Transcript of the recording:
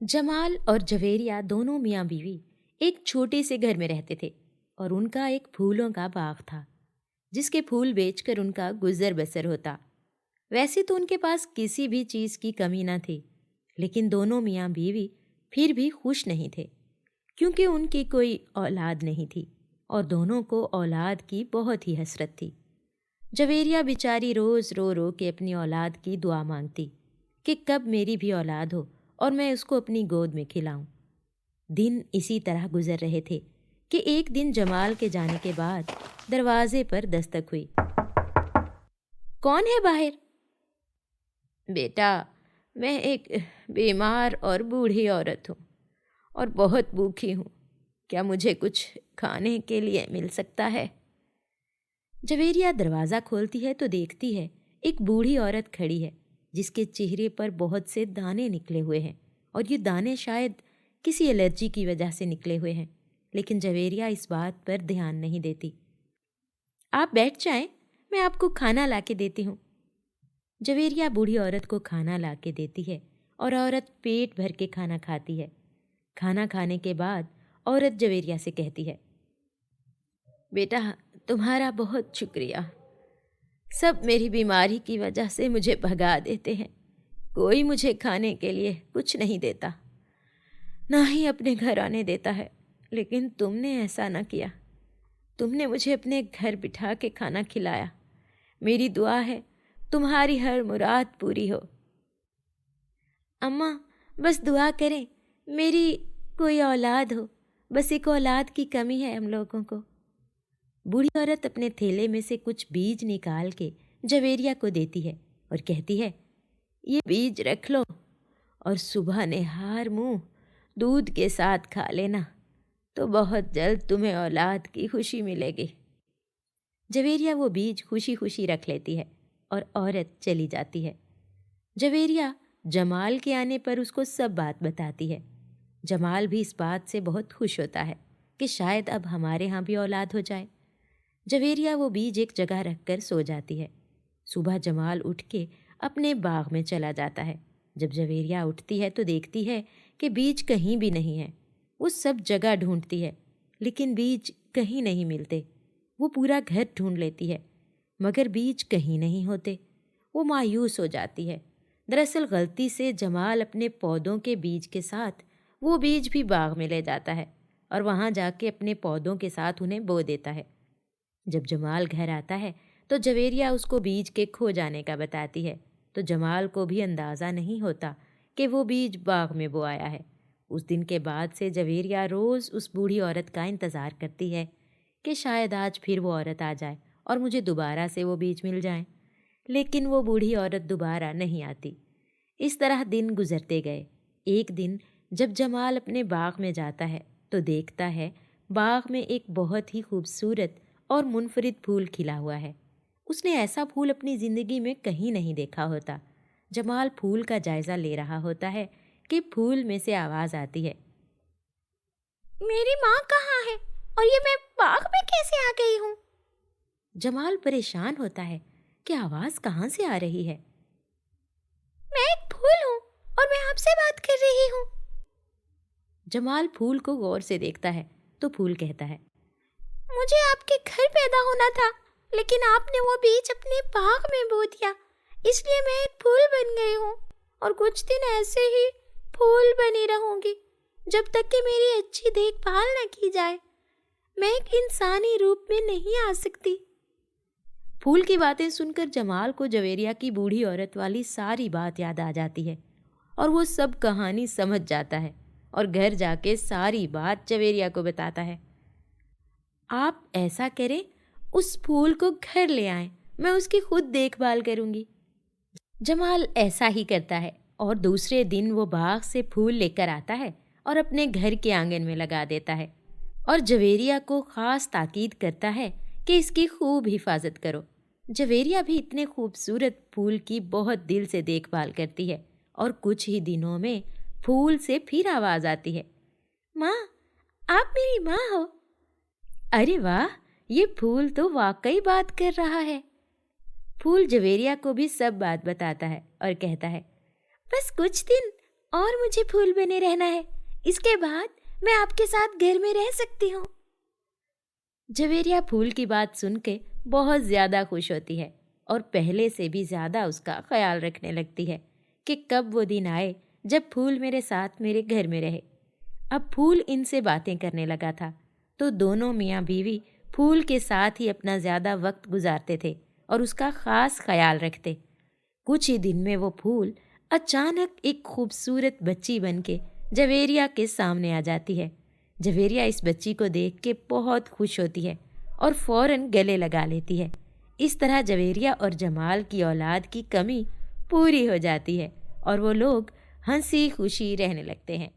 जमाल और जवेरिया दोनों मियाँ बीवी एक छोटे से घर में रहते थे और उनका एक फूलों का बाग था जिसके फूल बेचकर उनका गुजर बसर होता। वैसे तो उनके पास किसी भी चीज़ की कमी न थी, लेकिन दोनों मियाँ बीवी फिर भी खुश नहीं थे क्योंकि उनकी कोई औलाद नहीं थी और दोनों को औलाद की बहुत ही हसरत थी। जवेरिया बेचारी रोज़ रो रो के अपनी औलाद की दुआ मांगती कि कब मेरी भी औलाद हो और मैं उसको अपनी गोद में खिलाऊं। दिन इसी तरह गुजर रहे थे कि एक दिन जमाल के जाने के बाद दरवाजे पर दस्तक हुई। कौन है बाहर? बेटा, मैं एक बीमार और बूढ़ी औरत हूँ और बहुत भूखी हूँ। क्या मुझे कुछ खाने के लिए मिल सकता है? जवेरिया दरवाज़ा खोलती है तो देखती है एक बूढ़ी औरत खड़ी है जिसके चेहरे पर बहुत से दाने निकले हुए हैं और ये दाने शायद किसी एलर्जी की वजह से निकले हुए हैं, लेकिन जवेरिया इस बात पर ध्यान नहीं देती। आप बैठ जाएं, मैं आपको खाना ला के देती हूँ। जवेरिया बूढ़ी औरत को खाना ला के देती है और औरत पेट भर के खाना खाती है। खाना खाने के बाद औरत जवेरिया से कहती है, बेटा, तुम्हारा बहुत शुक्रिया। सब मेरी बीमारी की वजह से मुझे भगा देते हैं। कोई मुझे खाने के लिए कुछ नहीं देता, ना ही अपने घर आने देता है, लेकिन तुमने ऐसा ना किया। तुमने मुझे अपने घर बिठा के खाना खिलाया। मेरी दुआ है तुम्हारी हर मुराद पूरी हो। अम्मा, बस दुआ करें मेरी कोई औलाद हो। बस एक औलाद की कमी है हम लोगों को। बूढ़ी औरत अपने थैले में से कुछ बीज निकाल के जवेरिया को देती है और कहती है, ये बीज रख लो और सुबह निहार मुंह दूध के साथ खा लेना, तो बहुत जल्द तुम्हें औलाद की खुशी मिलेगी। जवेरिया वो बीज खुशी खुशी रख लेती है और औरत चली जाती है। जवेरिया जमाल के आने पर उसको सब बात बताती है। जमाल भी इस बात से बहुत खुश होता है कि शायद अब हमारे यहाँ भी औलाद हो जाए। जवेरिया वो बीज एक जगह रखकर सो जाती है। सुबह जमाल उठ के अपने बाग में चला जाता है। जब जवेरिया उठती है तो देखती है कि बीज कहीं भी नहीं है। वो सब जगह ढूंढती है, लेकिन बीज कहीं नहीं मिलते। वो पूरा घर ढूंढ लेती है, मगर बीज कहीं नहीं होते। वो मायूस हो जाती है। दरअसल गलती से जमाल अपने पौधों के बीज के साथ वो बीज भी बाग में ले जाता है और वहाँ जाके अपने पौधों के साथ उन्हें बो देता है। जब जमाल घर आता है तो जवेरिया उसको बीज के खो जाने का बताती है, तो जमाल को भी अंदाज़ा नहीं होता कि वो बीज बाग में बोया है। उस दिन के बाद से जवेरिया रोज़ उस बूढ़ी औरत का इंतज़ार करती है कि शायद आज फिर वो औरत आ जाए और मुझे दोबारा से वो बीज मिल जाए, लेकिन वो बूढ़ी औरत दोबारा नहीं आती। इस तरह दिन गुजरते गए। एक दिन जब जमाल अपने बाग में जाता है तो देखता है बाग में एक बहुत ही खूबसूरत और मुनफरिद फूल खिला हुआ है। उसने ऐसा फूल अपनी ज़िंदगी में कहीं नहीं देखा होता। जमाल फूल का जायज़ा ले रहा होता है कि फूल में से आवाज़ आती है, मेरी माँ कहाँ है और ये मैं बाग में कैसे आ गई हूँ? जमाल परेशान होता है कि आवाज़ कहाँ से आ रही है। मैं एक फूल हूँ और मैं आपसे बात कर रही हूँ। जमाल फूल को गौर से देखता है तो फूल कहता है, मुझे आपके घर पैदा होना था, लेकिन आपने वो बीज अपने बाग में बो दिया, इसलिए मैं एक फूल बन गई हूँ और कुछ दिन ऐसे ही फूल बनी रहूंगी जब तक कि मेरी अच्छी देखभाल न की जाए। मैं एक इंसानी रूप में नहीं आ सकती। फूल की बातें सुनकर जमाल को जवेरिया की बूढ़ी औरत वाली सारी बात याद आ जाती है और वो सब कहानी समझ जाता है और घर जाके सारी बात जवेरिया को बताता है। आप ऐसा करें, उस फूल को घर ले आएं, मैं उसकी खुद देखभाल करूंगी। जमाल ऐसा ही करता है और दूसरे दिन वो बाग से फूल लेकर आता है और अपने घर के आंगन में लगा देता है और जवेरिया को ख़ास ताकीद करता है कि इसकी खूब हिफाजत करो। जवेरिया भी इतने खूबसूरत फूल की बहुत दिल से देखभाल करती है और कुछ ही दिनों में फूल से फिर आवाज़ आती है, माँ, आप मेरी माँ हो? अरे वाह, ये फूल तो वाकई बात कर रहा है। फूल जवेरिया को भी सब बात बताता है और कहता है, बस कुछ दिन और मुझे फूल बने रहना है। इसके बाद मैं आपके साथ घर में रह सकती हूँ। जवेरिया फूल की बात सुन के बहुत ज़्यादा खुश होती है और पहले से भी ज़्यादा उसका ख्याल रखने लगती है कि कब वो दिन आए जब फूल मेरे साथ मेरे घर में रहे। अब फूल इनसे बातें करने लगा था तो दोनों मियाँ बीवी फूल के साथ ही अपना ज़्यादा वक्त गुजारते थे और उसका ख़ास ख्याल रखते। कुछ ही दिन में वो फूल अचानक एक खूबसूरत बच्ची बनके जवेरिया के सामने आ जाती है। जवेरिया इस बच्ची को देख के बहुत खुश होती है और फौरन गले लगा लेती है। इस तरह जवेरिया और जमाल की औलाद की कमी पूरी हो जाती है और वो लोग हंसी खुशी रहने लगते हैं।